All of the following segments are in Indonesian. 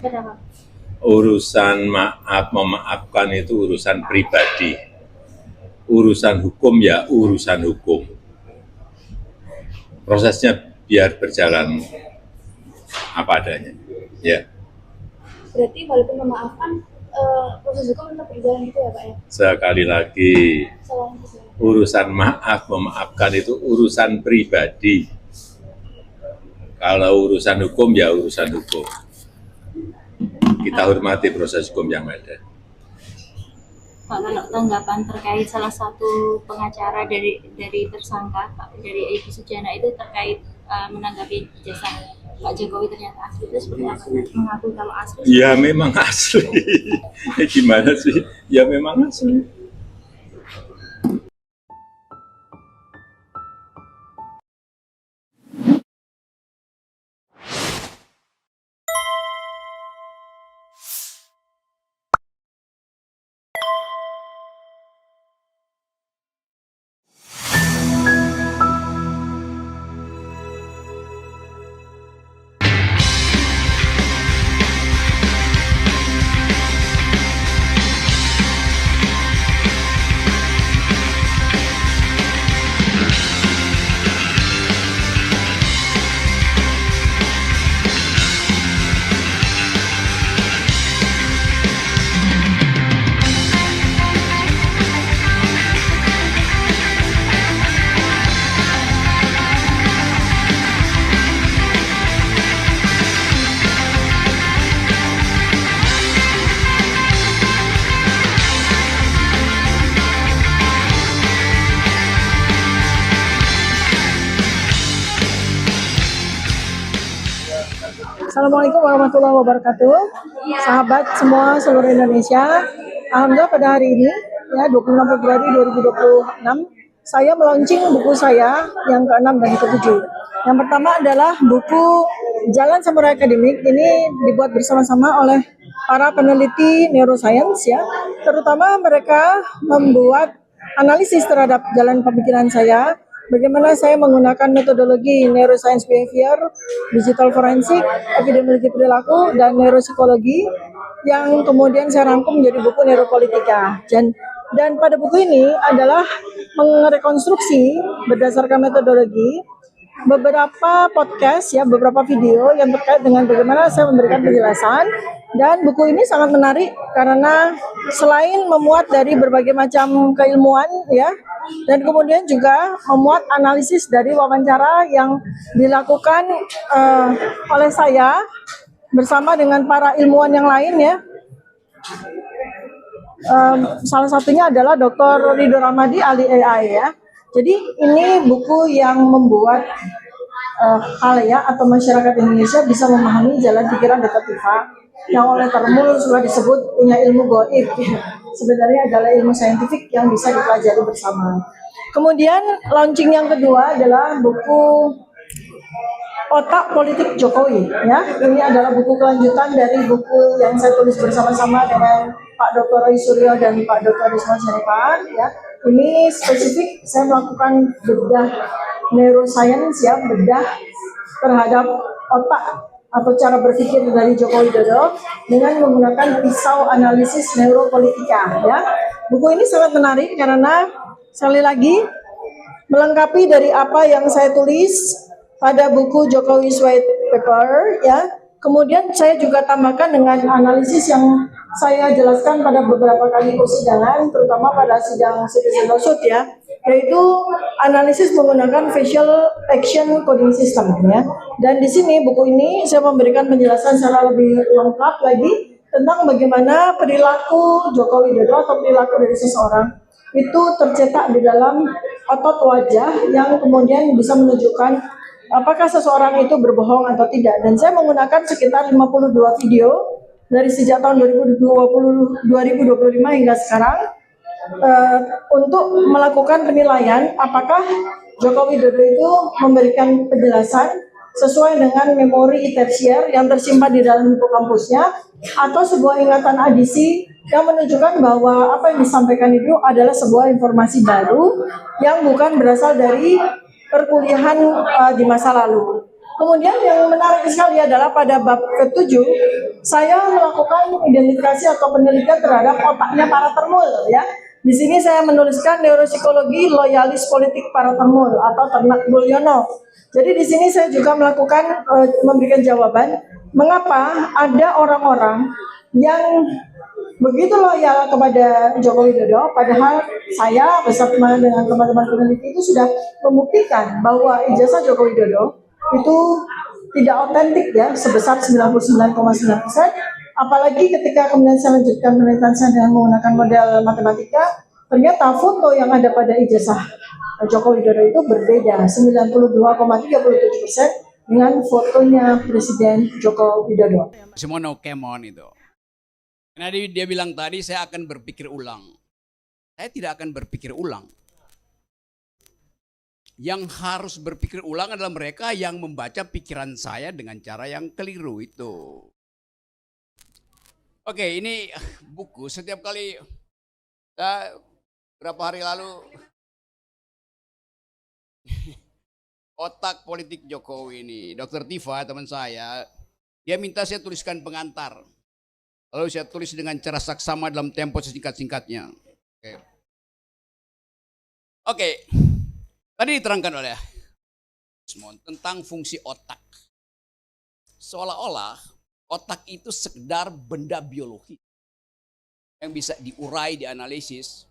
Kenapa? Urusan maaf memaafkan itu urusan pribadi. Urusan hukum ya urusan hukum. Prosesnya biar berjalan apa adanya. Ya. Berarti walaupun memaafkan, proses hukum tetap berjalan gitu ya Pak ya? Sekali lagi, Selain itu. urusan maaf memaafkan itu urusan pribadi. Kalau urusan hukum ya urusan hukum. Kita hormati proses hukum yang ada. Pak, kalau tanggapan terkait salah satu pengacara dari tersangka Pak, dari Egy Sujana itu terkait menanggapi jasa Pak Jokowi ternyata asli, itu seperti apa? Mengaku kalau asli? Ya memang asli. Gimana sih? Ya memang asli. Assalamualaikum warahmatullahi wabarakatuh. Sahabat semua seluruh Indonesia. Alhamdulillah pada hari ini ya 26 Februari 2026 saya melaunching buku saya yang ke-6 dan ke-7. Yang pertama adalah buku Jalan Samurai Akademik. Ini dibuat bersama-sama oleh para peneliti neuroscience ya. Terutama mereka membuat analisis terhadap jalan pemikiran saya. Bagaimana saya menggunakan metodologi neuroscience behavior, digital forensik, epidemiologi perilaku, dan neuropsikologi yang kemudian saya rangkum menjadi buku Neuropolitika. Dan pada buku ini adalah merekonstruksi berdasarkan metodologi beberapa podcast ya, beberapa video yang terkait dengan bagaimana saya memberikan penjelasan. Dan buku ini sangat menarik karena selain memuat dari berbagai macam keilmuan ya, dan kemudian juga memuat analisis dari wawancara yang dilakukan oleh saya bersama dengan para ilmuwan yang lain ya. Salah satunya adalah Dr. Ridho Ramadi ahli AI ya. Jadi ini buku yang membuat khalayak atau masyarakat Indonesia bisa memahami jalan pikiran Dr. Tifa yang oleh Termul sudah disebut punya ilmu gaib. Sebenarnya adalah ilmu saintifik yang bisa dipelajari bersama. Kemudian launching yang kedua adalah buku Otak Politik Jokowi ya. Ini adalah buku kelanjutan dari buku yang saya tulis bersama-sama dengan Pak Dr. Roy Suryo dan Pak Dr. Risman Syarifan ya. Ini spesifik saya melakukan bedah neuroscience ya, bedah terhadap otak atau cara berpikir dari Joko Widodo dengan menggunakan pisau analisis neuropolitika ya. Buku ini sangat menarik karena sekali lagi melengkapi dari apa yang saya tulis pada buku Jokowi's White Paper ya. Kemudian saya juga tambahkan dengan analisis yang saya jelaskan pada beberapa kali persidangan, terutama pada sidang citizen lawsuit ya, yaitu analisis menggunakan facial action coding system ya. Dan di sini buku ini saya memberikan penjelasan secara lebih lengkap lagi tentang bagaimana perilaku Joko Widodo atau perilaku dari seseorang itu tercetak di dalam otot wajah yang kemudian bisa menunjukkan apakah seseorang itu berbohong atau tidak. Dan saya menggunakan sekitar 52 video dari sejak tahun 2025 hingga sekarang untuk melakukan penilaian apakah Joko Widodo itu memberikan penjelasan sesuai dengan memori tersier yang tersimpan di dalam hipokampusnya atau sebuah ingatan adisi yang menunjukkan bahwa apa yang disampaikan itu adalah sebuah informasi baru yang bukan berasal dari perkuliahan di masa lalu. Kemudian yang menarik sekali adalah pada bab ke-7, saya melakukan identifikasi atau penelitian terhadap otaknya para termul ya. Di sini saya menuliskan neuropsikologi loyalis politik para termul atau Ternak Mulyono. Jadi di sini saya juga melakukan memberikan jawaban mengapa ada orang-orang yang begitu loyal kepada Joko Widodo, padahal saya bersama dengan teman-teman peneliti itu sudah membuktikan bahwa ijazah Joko Widodo itu tidak otentik ya, sebesar 99,9%. Apalagi ketika kemudian saya lanjutkan penelitian saya dengan menggunakan model matematika, ternyata foto yang ada pada ijazah Joko Widodo itu berbeda, 92,37% dengan fotonya Presiden Joko Widodo. Semua no kemon itu. Karena dia bilang tadi saya akan berpikir ulang. Saya tidak akan berpikir ulang. Yang harus berpikir ulang adalah mereka yang membaca pikiran saya dengan cara yang keliru itu. Oke, ini buku setiap kali berapa hari lalu otak politik Jokowi ini, Dr. Tifa teman saya, dia minta saya tuliskan pengantar. Lalu saya tulis dengan cara saksama dalam tempo sesingkat-singkatnya. Oke. Tadi diterangkan oleh Desmond tentang fungsi otak. Seolah-olah otak itu sekedar benda biologi yang bisa diurai, dianalisis,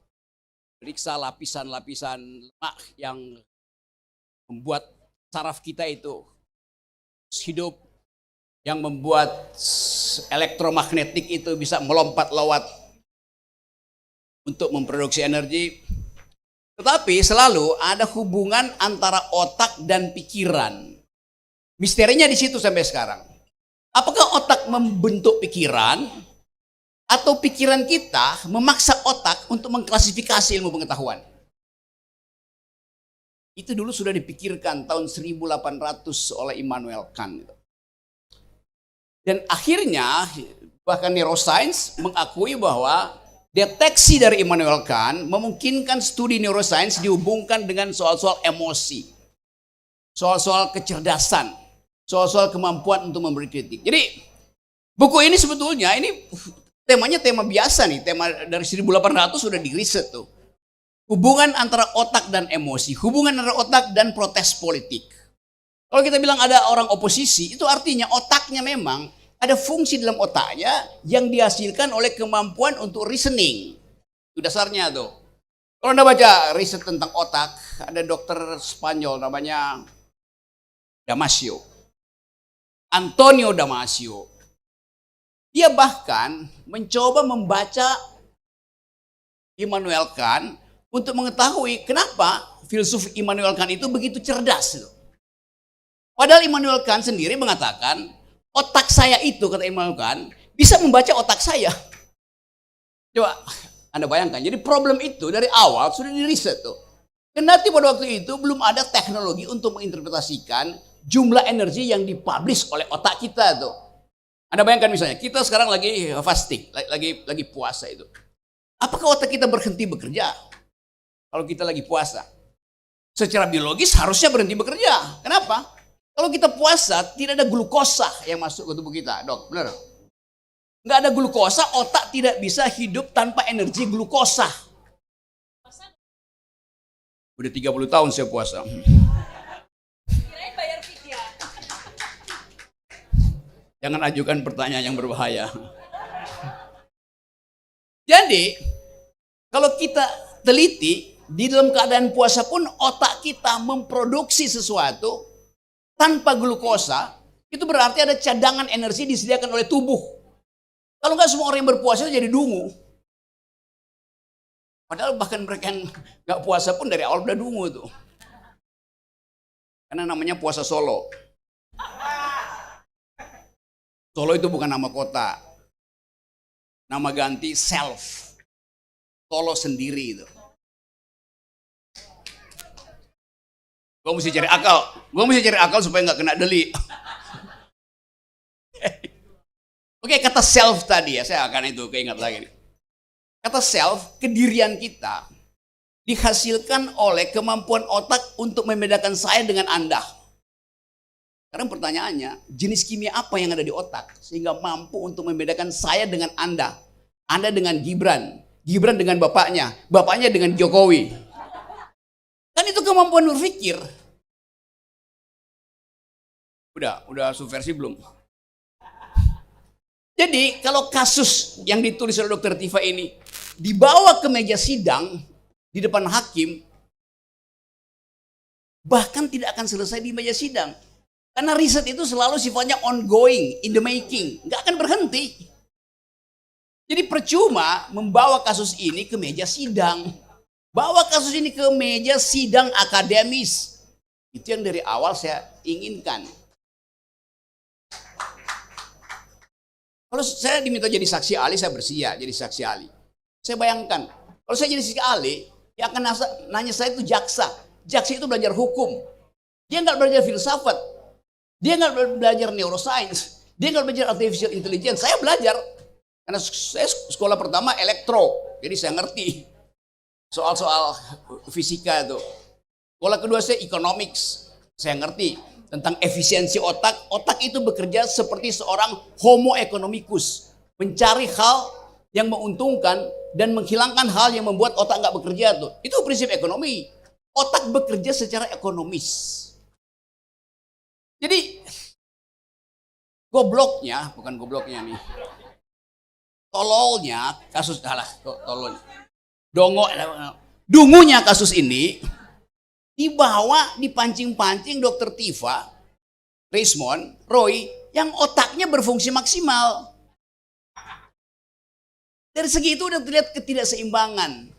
periksa lapisan-lapisan lemak yang membuat saraf kita itu hidup, yang membuat elektromagnetik itu bisa melompat lewat untuk memproduksi energi. Tetapi selalu ada hubungan antara otak dan pikiran. Misterinya di situ sampai sekarang. Apakah otak membentuk pikiran atau pikiran kita memaksa otak untuk mengklasifikasi ilmu pengetahuan? Itu dulu sudah dipikirkan tahun 1800 oleh Immanuel Kant. Dan akhirnya bahkan neuroscience mengakui bahwa deteksi dari Immanuel Kant memungkinkan studi neuroscience dihubungkan dengan soal-soal emosi, soal-soal kecerdasan, soal-soal kemampuan untuk memberi kritik. Jadi buku ini sebetulnya ini temanya tema biasa nih, tema dari 1800 sudah diriset tuh. Hubungan antara otak dan emosi, hubungan antara otak dan protes politik. Kalau kita bilang ada orang oposisi, itu artinya otaknya memang ada fungsi dalam otaknya yang dihasilkan oleh kemampuan untuk reasoning. Itu dasarnya tuh. Kalau Anda baca riset tentang otak, ada dokter Spanyol namanya Damasio. Antonio Damasio. Dia bahkan mencoba membaca Immanuel Kant untuk mengetahui kenapa filsuf Immanuel Kant itu begitu cerdas. Padahal Immanuel Kant sendiri mengatakan, otak saya itu, kata Immanuel Kant, bisa membaca otak saya. Coba Anda bayangkan, jadi problem itu dari awal sudah diriset tuh. Kendati pada waktu itu belum ada teknologi untuk menginterpretasikan jumlah energi yang dipublish oleh otak kita tuh. Anda bayangkan misalnya, kita sekarang lagi fasting, lagi puasa itu. Apakah otak kita berhenti bekerja kalau kita lagi puasa? Secara biologis harusnya berhenti bekerja. Kenapa? Kalau kita puasa, tidak ada glukosa yang masuk ke tubuh kita, dok, benar? Nggak ada glukosa, otak tidak bisa hidup tanpa energi glukosa. Udah 30 tahun saya puasa. Jangan ajukan pertanyaan yang berbahaya. Jadi, kalau kita teliti, di dalam keadaan puasa pun otak kita memproduksi sesuatu tanpa glukosa, itu berarti ada cadangan energi disediakan oleh tubuh. Kalau nggak semua orang yang berpuasa jadi dungu. Padahal bahkan mereka yang nggak puasa pun dari awal udah dungu tuh. Karena namanya puasa Solo. Solo itu bukan nama kota. Nama ganti self. Solo sendiri itu. Gue mesti cari akal supaya nggak kena deli. Oke, kata self tadi ya, saya akan itu keingat lagi. Kata self, kedirian kita dihasilkan oleh kemampuan otak untuk membedakan saya dengan Anda. Sekarang pertanyaannya, jenis kimia apa yang ada di otak sehingga mampu untuk membedakan saya dengan Anda, Anda dengan Gibran, Gibran dengan bapaknya, bapaknya dengan Jokowi. Kan itu kemampuan berpikir. Udah subversi belum? Jadi kalau kasus yang ditulis oleh Dr. Tifa ini dibawa ke meja sidang di depan hakim, bahkan tidak akan selesai di meja sidang. Karena riset itu selalu sifatnya ongoing, in the making, nggak akan berhenti. Jadi percuma membawa kasus ini ke meja sidang. Bawa kasus ini ke meja sidang akademis. Itu yang dari awal saya inginkan. Kalau saya diminta jadi saksi ahli, saya bersedia jadi saksi ahli. Saya bayangkan, kalau saya jadi saksi ahli, yang akan nanya saya itu jaksa. Jaksa itu belajar hukum. Dia nggak belajar filsafat. Dia nggak belajar neuroscience. Dia nggak belajar artificial intelligence. Saya belajar. Karena saya sekolah pertama elektro. Jadi saya ngerti soal-soal fisika itu. Sekolah kedua saya economics. Saya ngerti tentang efisiensi otak. Otak itu bekerja seperti seorang homo economicus. Mencari hal yang menguntungkan dan menghilangkan hal yang membuat otak nggak bekerja tuh. Itu prinsip ekonomi. Otak bekerja secara ekonomis. Jadi gobloknya, bukan gobloknya nih. Tololnya kasus tolol. Dungunya kasus ini dibawa dipancing-pancing Dr. Tifa, Rismond, Roy yang otaknya berfungsi maksimal. Dari segi itu udah terlihat ketidakseimbangan.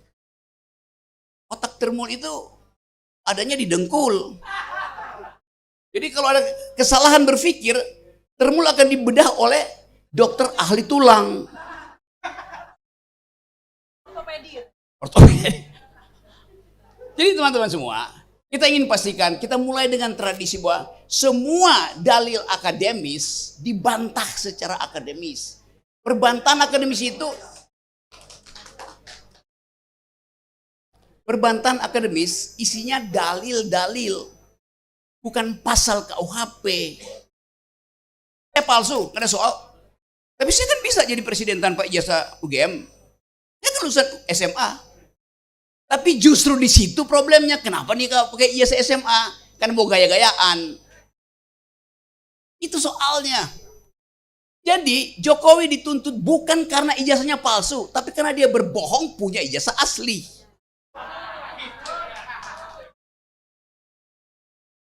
Otak termul itu adanya di dengkul. Jadi kalau ada kesalahan berpikir, termul akan dibedah oleh dokter ahli tulang. Ortopedi. Jadi teman-teman semua, kita ingin pastikan, kita mulai dengan tradisi bahwa semua dalil akademis dibantah secara akademis. Perbantahan akademis itu, perbantahan akademis isinya dalil-dalil. Bukan pasal KUHP. Palsu, nggak ada soal. Tapi saya kan bisa jadi presiden tanpa ijazah UGM. Saya kan lulusan SMA. Tapi justru di situ problemnya. Kenapa nih kalau pakai ijazah SMA? Kan mau gaya-gayaan. Itu soalnya. Jadi Jokowi dituntut bukan karena ijazahnya palsu, tapi karena dia berbohong punya ijazah asli.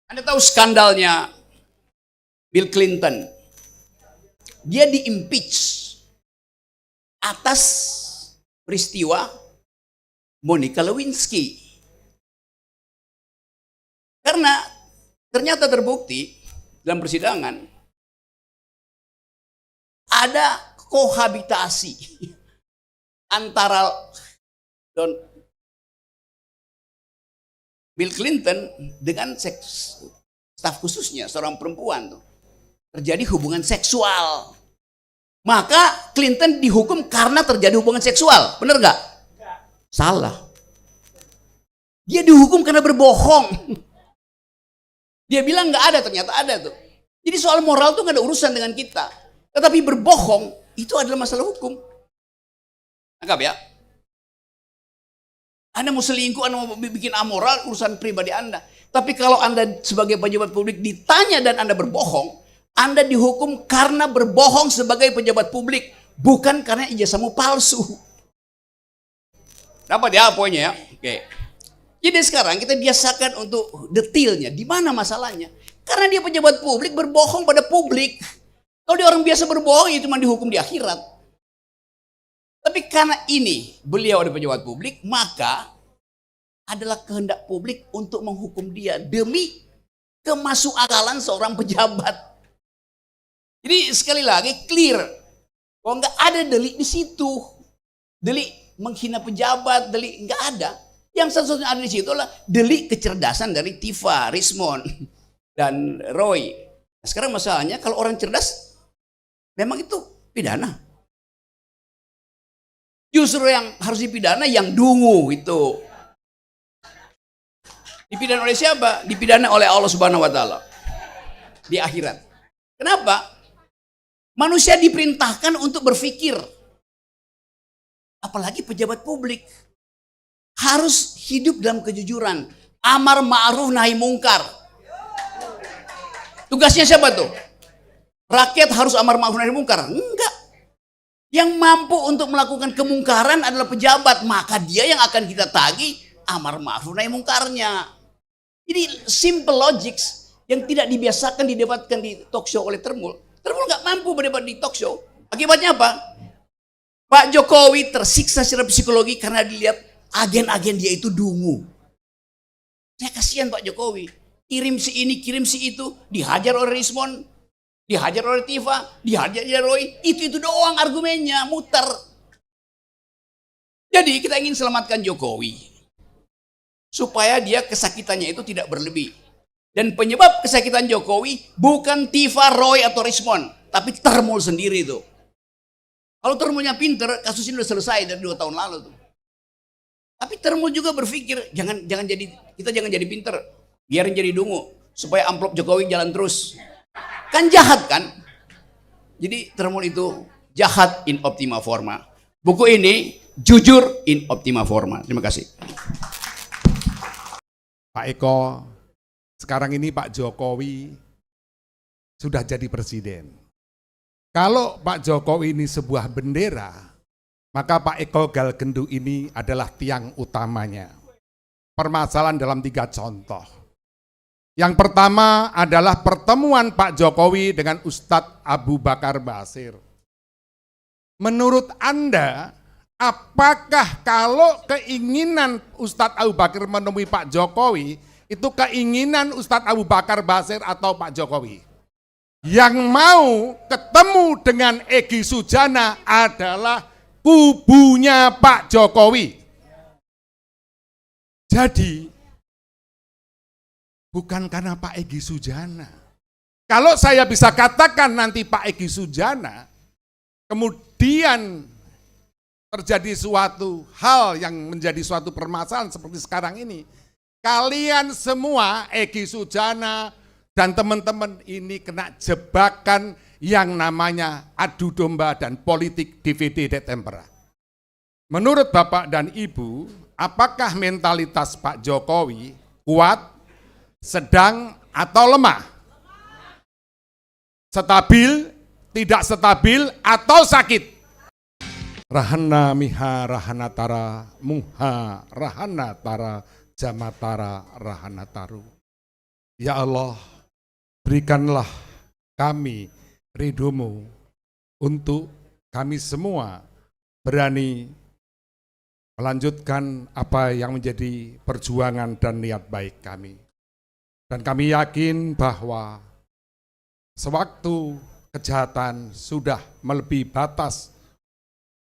Anda tahu skandalnya Bill Clinton? Dia di-impeach atas peristiwa Monica Lewinsky. Karena ternyata terbukti dalam persidangan ada kohabitasi antara Bill Clinton dengan staf khususnya, seorang perempuan tuh. Terjadi hubungan seksual. Maka Clinton dihukum karena terjadi hubungan seksual. Benar nggak? Salah. Dia dihukum karena berbohong. Dia bilang nggak ada, ternyata ada tuh. Jadi soal moral tuh nggak ada urusan dengan kita. Tetapi berbohong itu adalah masalah hukum. Anggap ya. Anda mau selingkuh, Anda mau bikin amoral, urusan pribadi Anda. Tapi kalau Anda sebagai pejabat publik ditanya dan Anda berbohong, Anda dihukum karena berbohong sebagai pejabat publik, bukan karena ijazahmu palsu. Dapat ya poinnya ya? Oke. Jadi sekarang kita biasakan untuk detailnya, di mana masalahnya? Karena dia pejabat publik berbohong pada publik. Kalau dia orang biasa berbohong, ya cuma dihukum di akhirat. Tapi karena ini beliau ada pejabat publik, maka adalah kehendak publik untuk menghukum dia demi kemasukakalan seorang pejabat. Jadi sekali lagi clear, bahwa nggak ada delik di situ, delik menghina pejabat, delik nggak ada. Yang satu-satunya ada di situ adalah delik kecerdasan dari Tifa, Rismond, dan Roy. Nah, sekarang masalahnya kalau orang cerdas, memang itu pidana. Justru yang harus dipidana yang dungu itu. Dipidana oleh siapa? Dipidana oleh Allah Subhanahu wa taala. di akhirat. Kenapa? Manusia diperintahkan untuk berpikir. Apalagi pejabat publik. Harus hidup dalam kejujuran. Amar ma'ruf nahi mungkar. Tugasnya siapa tuh? Rakyat harus amar ma'ruf nahi mungkar? Enggak. Yang mampu untuk melakukan kemungkaran adalah pejabat. Maka dia yang akan kita tagih amar ma'ruf nahi mungkarnya. Jadi simple logics yang tidak dibiasakan didebatkan di talk show oleh Termul. Termul nggak mampu berdebat di talk show. Akibatnya apa? Pak Jokowi tersiksa secara psikologi karena dilihat agen-agen dia itu dungu. Saya kasihan Pak Jokowi. Kirim si ini, kirim si itu. Dihajar oleh Rismon. Dihajar oleh Tifa. Dihajar oleh Roy. Itu doang argumennya. Muter. Jadi kita ingin selamatkan Jokowi. Supaya dia kesakitannya itu tidak berlebih. Dan penyebab kesakitan Jokowi bukan Tifa, Roy, atau Rismon. Tapi Termul sendiri itu. Kalau Termulnya pinter, kasus ini udah selesai dari 2 tahun lalu tuh. Tapi Termul juga berpikir, kita jangan jadi pinter. Biarin jadi dungu. Supaya amplop Jokowi jalan terus. Kan jahat kan? Jadi Termul itu jahat in optima forma. Buku ini jujur in optima forma. Terima kasih. Pak Eko, sekarang ini Pak Jokowi sudah jadi presiden. Kalau Pak Jokowi ini sebuah bendera, maka Pak Eko Galgendo ini adalah tiang utamanya. Permasalahan dalam 3 contoh. Yang pertama adalah pertemuan Pak Jokowi dengan Ustadz Abu Bakar Basir. Menurut Anda, apakah kalau keinginan Ustadz Abu Bakar menemui Pak Jokowi, itu keinginan Ustadz Abu Bakar Basir atau Pak Jokowi? Yang mau ketemu dengan Egy Sujana adalah kubunya Pak Jokowi. Jadi, bukan karena Pak Egy Sujana. Kalau saya bisa katakan nanti Pak Egy Sujana, kemudian terjadi suatu hal yang menjadi suatu permasalahan seperti sekarang ini, kalian semua, Egy Sujana dan teman-teman ini kena jebakan yang namanya adu domba dan politik divide et impera. Menurut Bapak dan Ibu, apakah mentalitas Pak Jokowi kuat, sedang, atau lemah? Stabil, tidak stabil, atau sakit? Rahana miha rahanatara, muha rahanatara, jamatara rahanataru. Ya Allah, berikanlah kami ridho-Mu untuk kami semua berani melanjutkan apa yang menjadi perjuangan dan niat baik kami. Dan kami yakin bahwa sewaktu kejahatan sudah melebihi batas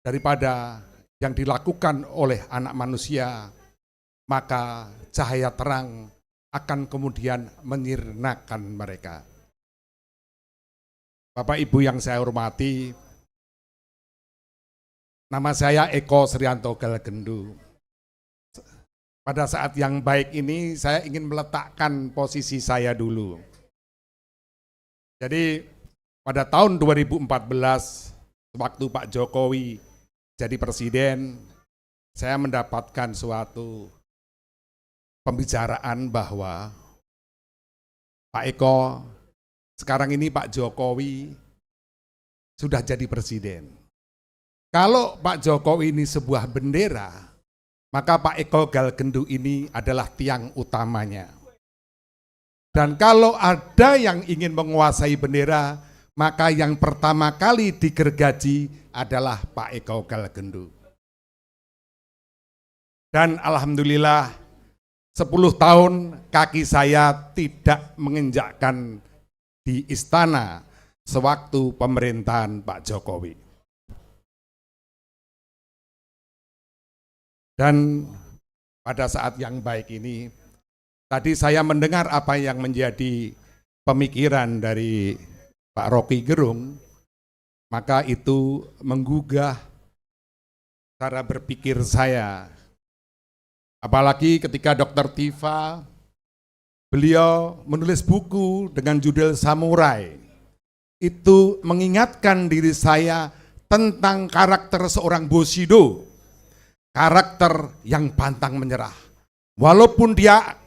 daripada yang dilakukan oleh anak manusia, maka cahaya terang akan kemudian menyirnakan mereka. Bapak Ibu yang saya hormati, nama saya Eko Srianto Galgendo. Pada saat yang baik ini saya ingin meletakkan posisi saya dulu. Jadi pada tahun 2014, waktu Pak Jokowi jadi presiden, saya mendapatkan suatu pembicaraan bahwa Pak Eko, sekarang ini Pak Jokowi sudah jadi presiden. Kalau Pak Jokowi ini sebuah bendera, maka Pak Eko Galgendo ini adalah tiang utamanya. Dan kalau ada yang ingin menguasai bendera, maka yang pertama kali digergaji adalah Pak Eko Galgendo. Dan alhamdulillah 10 tahun kaki saya tidak menginjakkan di istana sewaktu pemerintahan Pak Jokowi. Dan pada saat yang baik ini, tadi saya mendengar apa yang menjadi pemikiran dari Pak Rocky Gerung, maka itu menggugah cara berpikir saya. Apalagi ketika Dr. Tifa beliau menulis buku dengan judul Samurai. Itu mengingatkan diri saya tentang karakter seorang Bushido, karakter yang pantang menyerah. Walaupun dia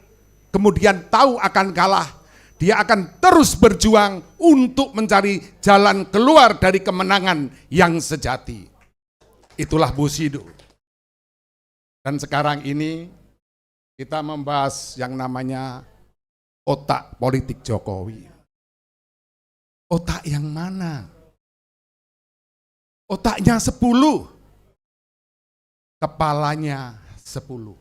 kemudian tahu akan kalah, dia akan terus berjuang untuk mencari jalan keluar dari kemenangan yang sejati. Itulah Bushido. Dan sekarang ini kita membahas yang namanya otak politik Jokowi. Otak yang mana? Otaknya 10, kepalanya 10.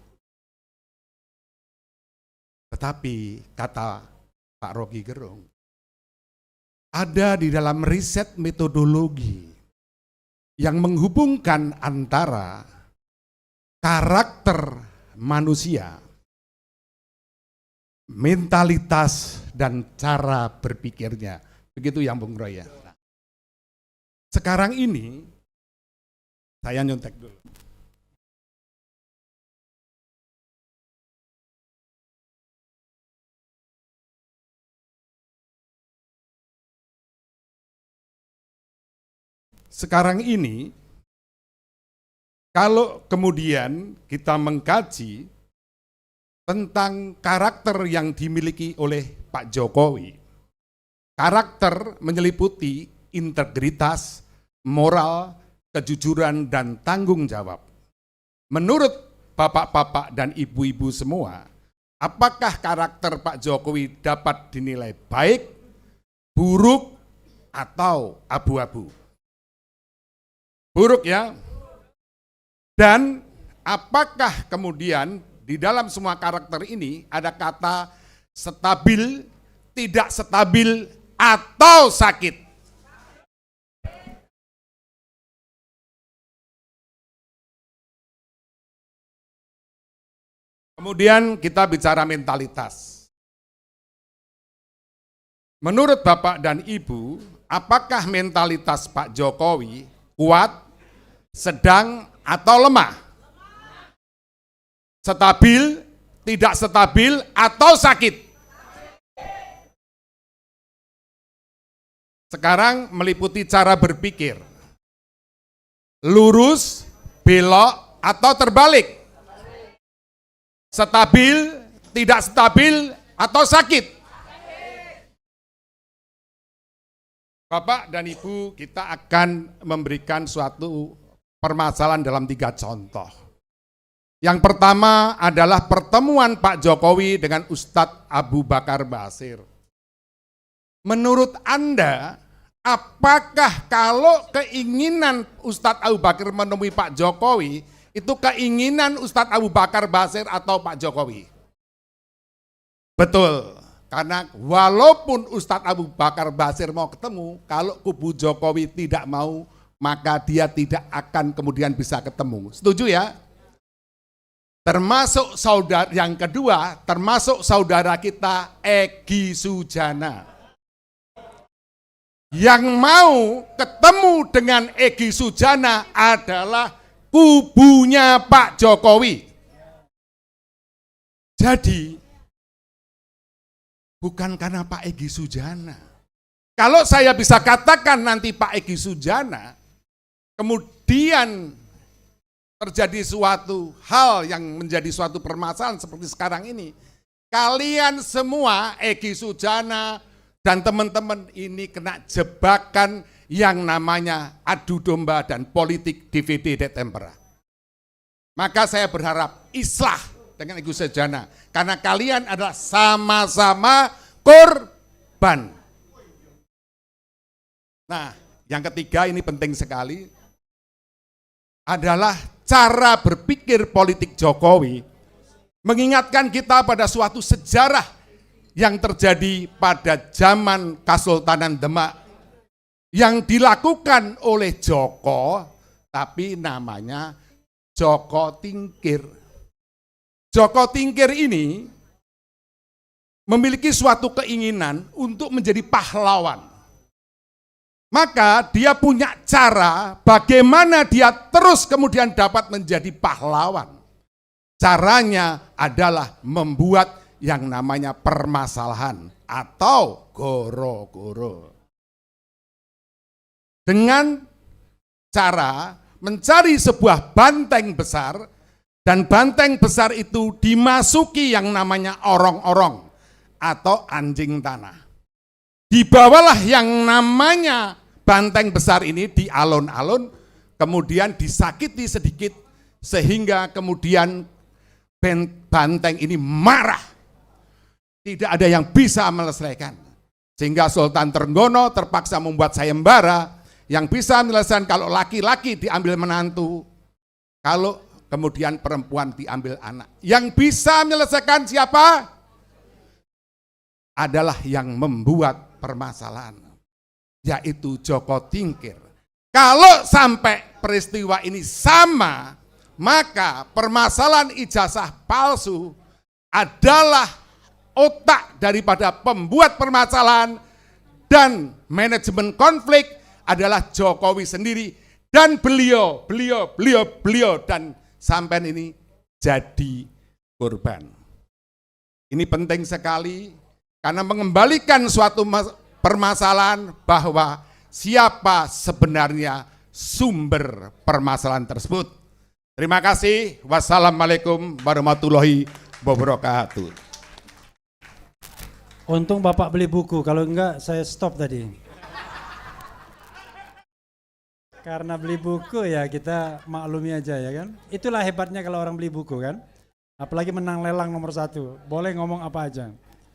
Tetapi kata Pak Rocky Gerung, ada di dalam riset metodologi yang menghubungkan antara karakter manusia, mentalitas, dan cara berpikirnya. Begitu yang Bung Roy ya. Sekarang ini, saya nyontek dulu. Sekarang ini, kalau kemudian kita mengkaji tentang karakter yang dimiliki oleh Pak Jokowi, karakter menyeliputi integritas, moral, kejujuran, dan tanggung jawab. Menurut bapak-bapak dan ibu-ibu semua, apakah karakter Pak Jokowi dapat dinilai baik, buruk, atau abu-abu? Buruk ya. Dan apakah kemudian di dalam semua karakter ini ada kata stabil, tidak stabil, atau sakit? Kemudian kita bicara mentalitas. Menurut Bapak dan Ibu, apakah mentalitas Pak Jokowi kuat, sedang, atau lemah? Stabil, tidak stabil, atau sakit? Sekarang meliputi cara berpikir. Lurus, belok, atau terbalik? Stabil, tidak stabil, atau sakit? Bapak dan Ibu, kita akan memberikan suatu permasalahan dalam 3 contoh. Yang pertama adalah pertemuan Pak Jokowi dengan Ustadz Abu Bakar Basir. Menurut Anda, apakah kalau keinginan Ustadz Abu Bakar menemui Pak Jokowi, itu keinginan Ustadz Abu Bakar Basir atau Pak Jokowi? Betul. Karena walaupun Ustadz Abu Bakar Basir mau ketemu, kalau kubu Jokowi tidak mau, maka dia tidak akan kemudian bisa ketemu. Setuju ya? Termasuk saudara yang kedua, termasuk saudara kita Egy Sujana. Yang mau ketemu dengan Egy Sujana adalah kubunya Pak Jokowi. Jadi bukan karena Pak Egy Sujana. Kalau saya bisa katakan nanti Pak Egy Sujana, kemudian terjadi suatu hal yang menjadi suatu permasalahan seperti sekarang ini, kalian semua, Egy Sujana dan teman-teman ini kena jebakan yang namanya adu domba dan politik DVD de tempera. Maka saya berharap islah dengan Egy Sujana, karena kalian adalah sama-sama korban. Nah, yang ketiga ini penting sekali, adalah cara berpikir politik Jokowi mengingatkan kita pada suatu sejarah yang terjadi pada zaman Kesultanan Demak yang dilakukan oleh Joko, tapi namanya Joko Tingkir. Joko Tingkir ini memiliki suatu keinginan untuk menjadi pahlawan. Maka dia punya cara bagaimana dia terus kemudian dapat menjadi pahlawan. Caranya adalah membuat yang namanya permasalahan atau goro-goro. Dengan cara mencari sebuah banteng besar, dan banteng besar itu dimasuki yang namanya orong-orong atau anjing tanah. Dibawalah yang namanya banteng besar ini di alun-alun, kemudian disakiti sedikit, sehingga kemudian banteng ini marah. Tidak ada yang bisa menyelesaikan. Sehingga Sultan Trenggono terpaksa membuat sayembara yang bisa menyelesaikan kalau laki-laki diambil menantu, kalau kemudian perempuan diambil anak. Yang bisa menyelesaikan siapa? Adalah yang membuat permasalahan, yaitu Joko Tingkir. Kalau sampai peristiwa ini sama, maka permasalahan ijazah palsu adalah otak daripada pembuat permasalahan, dan manajemen konflik adalah Jokowi sendiri, dan beliau dan sampean ini jadi korban. Ini penting sekali karena mengembalikan suatu permasalahan bahwa siapa sebenarnya sumber permasalahan tersebut. Terima kasih. Wassalamualaikum warahmatullahi wabarakatuh. Untung Bapak beli buku, kalau enggak saya stop tadi. Karena beli buku ya kita maklumi aja ya kan. Itulah hebatnya kalau orang beli buku kan. Apalagi menang lelang nomor 1, boleh ngomong apa aja.